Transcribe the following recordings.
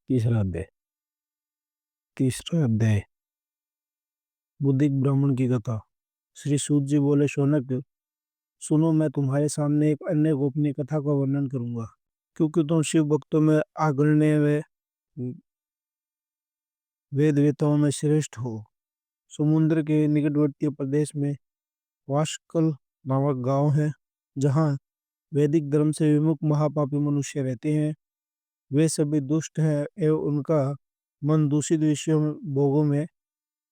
तीसरा अध्याय। तीसरा अध्याय। बुद्धिक ब्राह्मण की कथा। श्री सूत जी बोले, शौनक सुनो, मैं तुम्हारे सामने एक अन्य गोपनीय कथा का वर्णन करूंगा, क्योंकि तुम शिव भक्तों में अग्रणी व वेद वेताओं में श्रेष्ठ हो। समुद्र के निकटवर्ती प्रदेश में वाशकल नामक गांव है, जहाँ वैदिक धर्म से विमुख महापापी मनुष्य रहते हैं। वे सभी दुष्ट हैं एवं उनका मन दूषित विषयों भोगों में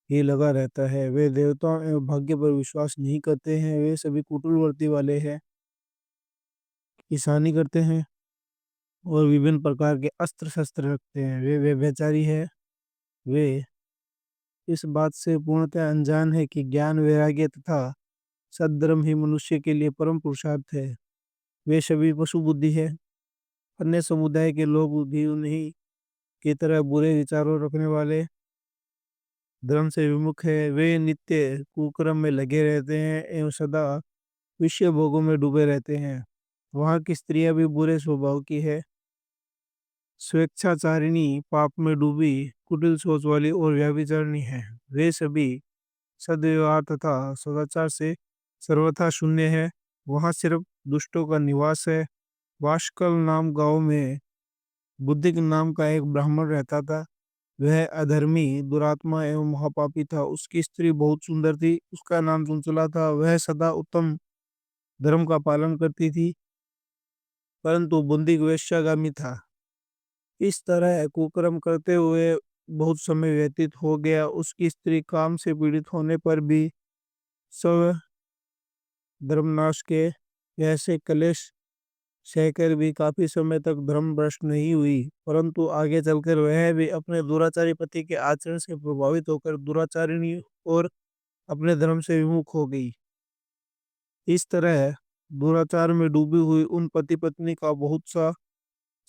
ही लगा रहता है। वे देवताओं एवं भाग्य पर विश्वास नहीं करते हैं। वे सभी कुटिलवृत्ति वाले हैं, किसानी करते हैं और विभिन्न प्रकार के अस्त्र शस्त्र रखते हैं। वे व्यभिचारी है। वे इस बात से पूर्णतः अनजान है कि ज्ञान, वैराग्य तथा सद्धर्म ही मनुष्य के लिए परम पुरुषार्थ है। वे सभी पशु बुद्धि है। अन्य समुदाय के लोग भी उन्हीं की तरह बुरे विचारों रखने वाले धर्म से विमुख है। वे नित्य कुकर्म में लगे रहते हैं एवं सदा विषय भोगों में डूबे रहते हैं। वहाँ की स्त्रियां भी बुरे स्वभाव की है, स्वेच्छाचारिणी, पाप में डूबी, कुटिल सोच वाली और व्यभिचारिणी है। वे सभी सद्व्यवहार तथा सदाचार से सर्वथा शून्य है। वहाँ सिर्फ दुष्टों का निवास है। वाशकल नाम गांव में बुद्धिक नाम का एक ब्राह्मण रहता था। वह अधर्मी, दुरात्मा एवं महापापी था। उसकी स्त्री बहुत सुंदर थी। उसका नाम चंचला था। वह सदा उत्तम धर्म का पालन करती थी, परंतु बुद्धिक वेश्यागामी था। इस तरह कुकर्म करते हुए बहुत समय व्यतीत हो गया। उसकी स्त्री काम से पीड़ित होने पर भी स्व धर्मनाश के ऐसे कलेश सहकर भी काफी समय तक धर्म भ्रष्ट नहीं हुई, परंतु आगे चलकर वह भी अपने दुराचारी पति के आचरण से प्रभावित होकर दुराचारिणी और अपने धर्म से विमुख हो गई। इस तरह दुराचार में डूबी हुई उन पति पत्नी का बहुत सा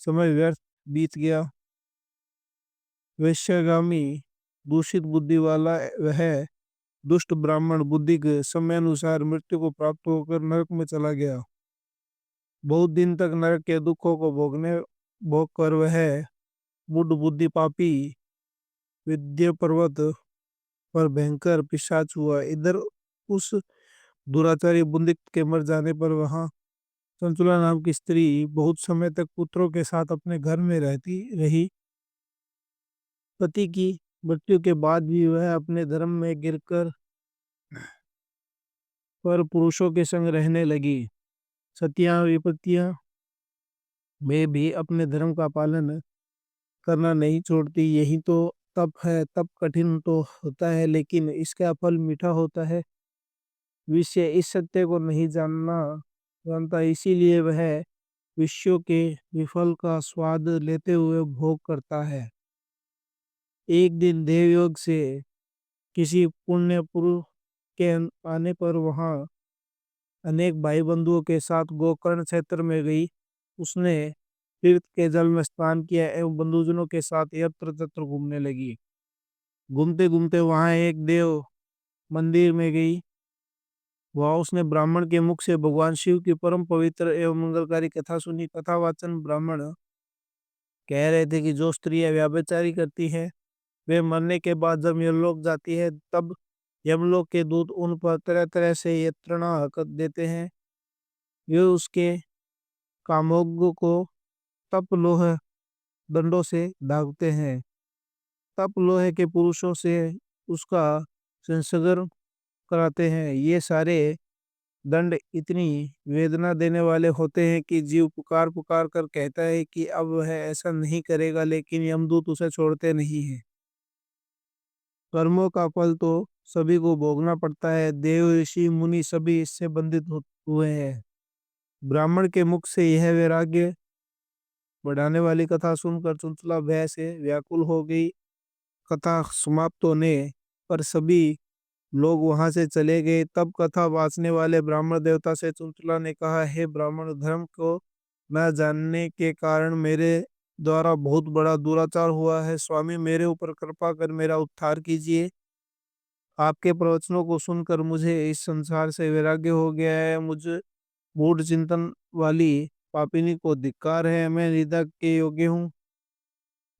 समय व्यर्थ बीत गया। वैश्यगामी दूषित बुद्धि वाला वह दुष्ट ब्राह्मण बुद्धि के समय अनुसार मृत्यु को प्राप्त होकर नरक में चला गया। बहुत दिन तक नरक के दुखों को भोग कर वह बुद्ध बुद्धि पापी विद्या पर्वत पर भयंकर पिशाच हुआ। इधर उस दुराचारी बुंदिक के मर जाने पर वहां चंचुला नाम की स्त्री बहुत समय तक पुत्रों के साथ अपने घर में रहती रही। पति की मृत्यु के बाद भी वह अपने धर्म में गिरकर पर पुरुषों के संग रहने लगी। सतियां विपत्तियां में भी अपने धर्म का पालन करना नहीं छोड़ती। यही तो तप है। तप कठिन तो होता है, लेकिन इसका फल मीठा होता है। विषय इस सत्य को नहीं जानता, इसीलिए वह विषयों के विफल का स्वाद लेते हुए भोग करता है। एक दिन देवयोग से किसी पुण्य पुरुष के आने पर वहां अनेक भाई बंधुओं के साथ गोकर्ण क्षेत्र में गई। उसने तीर्थ के जल में स्नान किया एवं बंधुजनों के साथ यत्र तत्र घूमने लगी। घूमते घूमते वहां एक देव मंदिर में गई। वहां उसने ब्राह्मण के मुख से भगवान शिव की परम पवित्र एवं मंगलकारी कथा सुनी। कथावाचन ब्राह्मण कह रहे थे कि जो स्त्रियां व्यभिचारी करती हैं, वे मरने के बाद जब यमलोक जाती है, तब यमलोक के दूत उन पर तरह तरह से यंत्रणा कर देते हैं। वे उसके कामोग को तप लोह दंडों से दागते हैं। तप लोहे के पुरुषों से उसका संसर्ग कराते हैं। ये सारे दंड इतनी वेदना देने वाले होते हैं कि जीव पुकार पुकार कर कहता है कि अब वह ऐसा नहीं करेगा, लेकिन यमदूत उसे छोड़ते नहीं है। कर्मों का फल तो सभी को भोगना पड़ता है। देव, ऋषि, मुनि सभी इससे बंधित हुए हैं। ब्राह्मण के मुख से यह वैराग्य बढ़ाने वाली कथा सुनकर चंचला भय से व्याकुल हो गई। कथा समाप्त होने पर सभी लोग वहां से चले गए। तब कथा वाचने वाले ब्राह्मण देवता से चंचला ने कहा, हे ब्राह्मण, धर्म को न जानने के कारण मेरे द्वारा बहुत बड़ा दुराचार हुआ है। स्वामी, मेरे ऊपर कृपा कर मेरा उद्धार कीजिए। आपके प्रवचनों को सुनकर मुझे इस संसार से वैराग्य हो गया है। मुझे मूढ़ चिंतन वाली पापिनी को धिक्कार है। मैं निंदा के योग्य हूँ।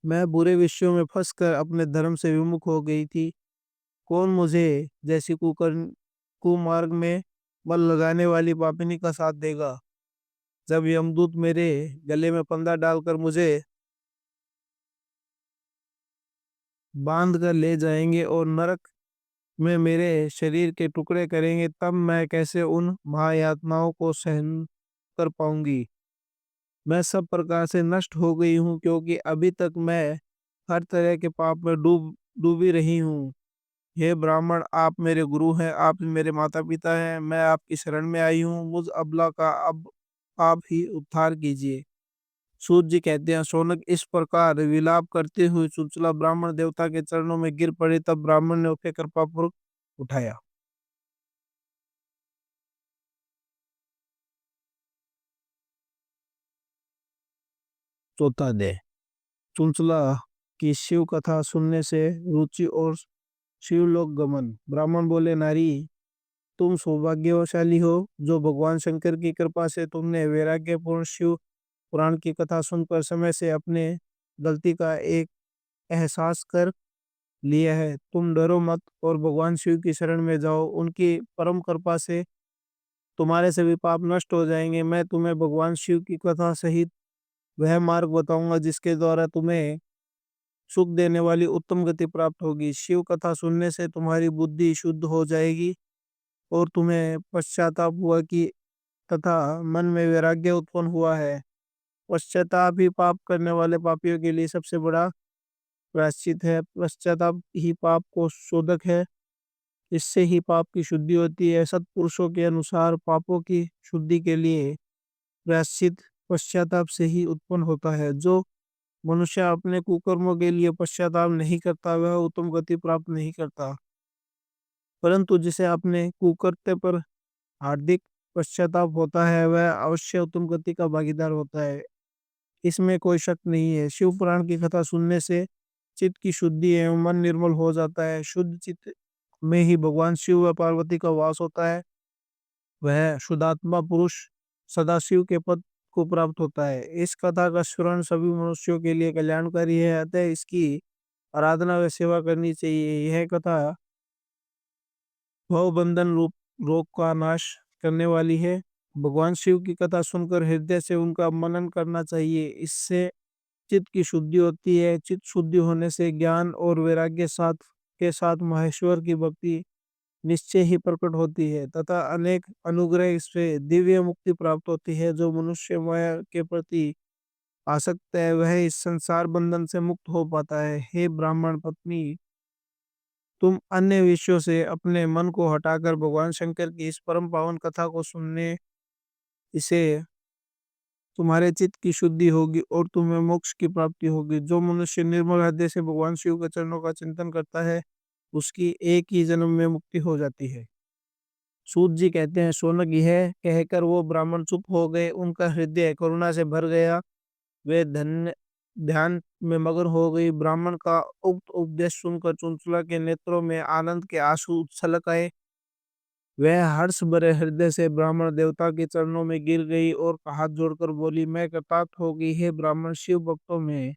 मैं बुरे विषयों में फंसकर अपने धर्म से विमुख हो गई थी। कौन मुझे जैसी कुमार्ग में बल लगाने वाली पापिनी का साथ देगा? जब यमदूत मेरे गले में फंदा डालकर मुझे बांध कर ले जाएंगे और नरक में मेरे शरीर के टुकड़े करेंगे, तब मैं कैसे उन महायातनाओं को सहन कर पाऊंगी? मैं सब प्रकार से नष्ट हो गई हूँ, क्योंकि अभी तक मैं हर तरह के पाप में डूबी रही हूँ। हे ब्राह्मण, आप मेरे गुरु हैं, आप मेरे माता पिता हैं, मैं आपकी शरण में आई हूँ। मुझ अबला का अब आप ही उद्धार कीजिए। सूत जी कहते हैं, शौनक इस प्रकार विलाप करते हुए चुलचुला ब्राह्मण देवता के चरणों में गिर पड़े। तब ब्राह्मण ने उसे कृपापूर्वक उठाया। चौथा अध्याय। चुलचुला की शिव कथा सुनने से रुचि और शिवलोक गमन। ब्राह्मण बोले, नारी, तुम सौभाग्यशाली हो जो भगवान शंकर की कृपा से तुमने वैराग्यपूर्ण शिव पुराण की कथा सुनकर समय से अपने गलती का एक एहसास कर लिया है। तुम डरो मत और भगवान शिव की शरण में जाओ। उनकी परम कृपा से तुम्हारे सभी पाप नष्ट हो जाएंगे। मैं तुम्हें भगवान शिव की कथा सहित वह मार्ग बताऊंगा जिसके द्वारा तुम्हें सुख देने वाली उत्तम गति प्राप्त होगी। शिव कथा सुनने से तुम्हारी बुद्धि शुद्ध हो जाएगी और तुम्हें पश्चाताप हुआ कि तथा मन में वैराग्य उत्पन्न हुआ है। पश्चाताप ही पाप करने वाले पापियों के लिए सबसे बड़ा प्रायश्चित है। पश्चाताप ही पाप को शोधक है। इससे ही पाप की शुद्धि होती है। सत्पुरुषों के अनुसार पापों की शुद्धि के लिए प्रायश्चित पश्चाताप से ही उत्पन्न होता है। जो मनुष्य अपने कुकर्मों के लिए पश्चाताप नहीं करता वह उत्तम गति प्राप्त नहीं करता, परंतु जिसे अपने कुकृत्य पर हार्दिक पश्चाताप होता है वह अवश्य उत्तम गति का भागीदार होता है। इसमें कोई शक नहीं है। शिव पुराण की कथा सुनने से चित्त की शुद्धि एवं मन निर्मल हो जाता है। शुद्ध चित्त में ही भगवान शिव व पार्वती का वास होता है। वह शुद्धात्मा पुरुष सदाशिव के पद को प्राप्त होता है। इस कथा का श्रवण सभी मनुष्यों के लिए कल्याणकारी है, अतः इसकी आराधना व सेवा करनी चाहिए। यह कथा भव बंधन रूप रोग का नाश करने वाली है। भगवान शिव की कथा सुनकर हृदय से उनका मनन करना चाहिए। इससे चित्त की शुद्धि होती है। चित्त शुद्धि होने से ज्ञान और वैराग्य साथ के साथ महेश्वर की भक्ति निश्चय ही प्रकट होती है तथा अनेक अनुग्रह से दिव्य मुक्ति प्राप्त होती है। जो मनुष्य माया के प्रति आसक्त है वह इस संसार बंधन से मुक्त हो पाता है। हे ब्राह्मण पत्नी, तुम अन्य विषयों से अपने मन को हटाकर भगवान शंकर की इस परम पावन कथा को सुनने इसे तुम्हारे चित्त की शुद्धि होगी और तुम्हें मोक्ष की प्राप्ति होगी। जो मनुष्य निर्मल हृदय से भगवान शिव के चरणों का चिंतन करता है उसकी एक ही जन्म में मुक्ति हो जाती है। सूत जी कहते हैं, शौनक यह कहकर वो ब्राह्मण चुप हो गए। उनका हृदय करुणा से भर गया। वे धन्य ध्यान में मग्न हो गई। ब्राह्मण का उक्त उपदेश सुनकर चुनचुला के नेत्रों में आनंद के आंसू छलक आए। वह हर्ष भरे हृदय से ब्राह्मण देवता के चरणों में गिर गई और हाथ जोड़कर बोली, मैं कृतार्थ हो गई। है ब्राह्मण शिव भक्तों में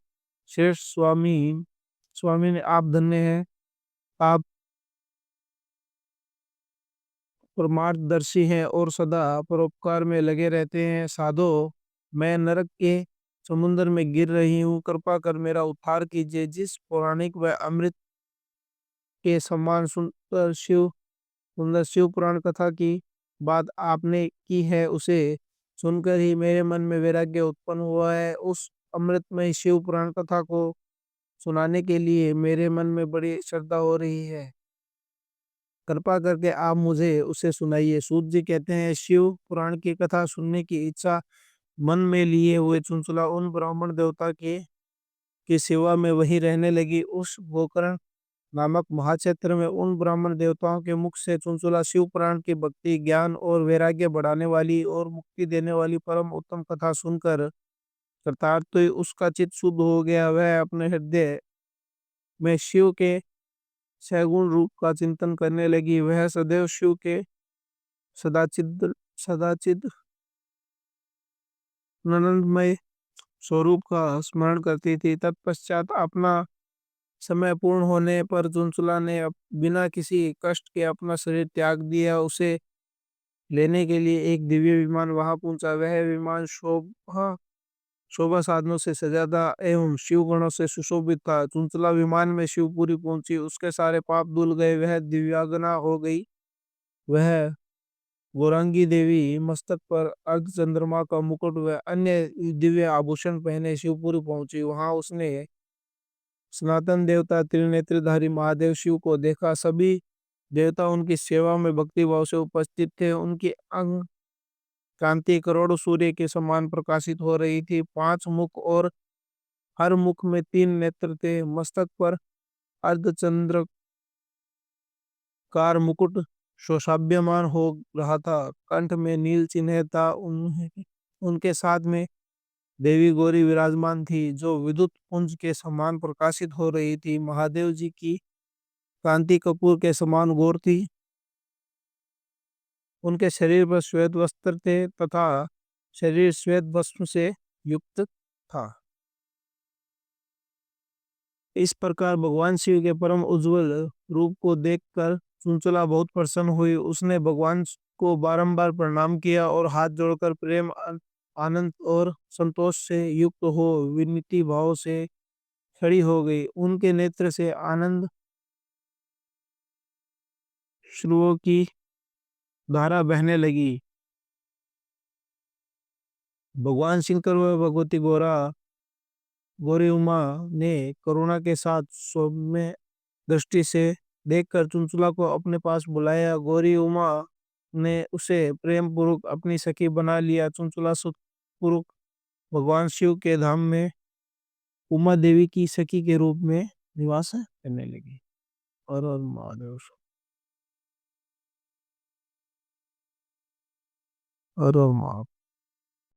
श्रेष्ठ स्वामी स्वामी ने आप धन्य हैं। आप परमार्थदर्शी हैं और सदा परोपकार में लगे रहते हैं। साधो, मैं नरक के समुद्र में गिर रही हूँ, कृपा कर मेरा उद्धार कीजिए। जिस पौराणिक व अमृत के समान सुंदर शिव पुराण कथा की बात आपने की है उसे सुनकर ही मेरे मन में वैराग्य उत्पन्न हुआ है। उस अमृतमय शिव पुराण कथा को सुनाने के लिए मेरे मन में बड़ी श्रद्धा हो रही है। कृपा करके आप मुझे उसे सुनाइए। सूत जी कहते हैं, शिव पुराण की कथा सुनने की इच्छा मन में लिए हुए चुनचुला उन ब्राह्मण देवता के की सेवा में वही रहने लगी। उस गोकर्ण नामक महाक्षेत्र में उन ब्राह्मण देवताओं के मुख से चुनचुला शिव पुराण की भक्ति, ज्ञान और वैराग्य बढ़ाने वाली और मुक्ति देने वाली परम उत्तम कथा सुनकर कृतार्थ तो उसका चित्त शुद्ध हो गया। वह अपने हृदय में शिव के सैगुण रूप का चिंतन करने लगी। वह सदैव शिव के सदाचिद सदाचिद आनंदमय स्वरूप का स्मरण करती थी। तत्पश्चात अपना समय पूर्ण होने पर चुंचला ने बिना किसी कष्ट के अपना शरीर त्याग दिया। उसे लेने के लिए एक दिव्य विमान वहां पहुंचा। वह विमान शोभा शोभा साधनों से सजा था एवं शिव गणों से सुशोभित था। चुंचला विमान में शिवपुरी पहुंची, उसके सारे पाप धुल गए, वह दिव्यांगना हो गई। वह गौरांगी देवी मस्तक पर अर्ध चंद्रमा का मुकुट व अन्य दिव्य आभूषण पहने शिवपुरी पहुंची। वहां उसने सनातन देवता त्रिनेत्रधारी महादेव शिव को देखा। सभी देवता उनकी सेवा में भक्ति भाव से उपस्थित थे। उनकी अंग कांति करोड़ों सूर्य के समान प्रकाशित हो रही थी। पांच मुख और हर मुख में तीन नेत्र थे। मस्तक पर अर्धचंद्राकार मुकुट शोशाभ्यमान हो रहा था। कंठ में नील चिन्ह था। उनके साथ में देवी गौरी विराजमान थी, जो विद्युत पुंज के समान प्रकाशित हो रही थी। महादेव जी की कांति कपूर के समान गौर थी। उनके शरीर पर श्वेत वस्त्र थे तथा शरीर श्वेत भस्म से युक्त था। इस प्रकार भगवान शिव के परम उज्जवल रूप को देखकर चुंचला बहुत प्रसन्न हुई। उसने भगवान को बारंबार प्रणाम किया और हाथ जोड़कर प्रेम आनंद और संतोष से युक्त हो विनीति भाव से खड़ी हो गई। उनके नेत्र से आनंद श्रुओं की धारा बहने लगी। भगवान शंकर व भगवती गौरी उमा ने करुणा के साथ सौम्य दृष्टि से देखकर चुनचुला को अपने पास बुलाया। गौरी उमा ने उसे प्रेम पूर्वक अपनी सखी बना लिया। चुनचुला सुख पूर्वक भगवान शिव के धाम में उमा देवी की सखी के रूप में निवास करने लगी। और महादेव और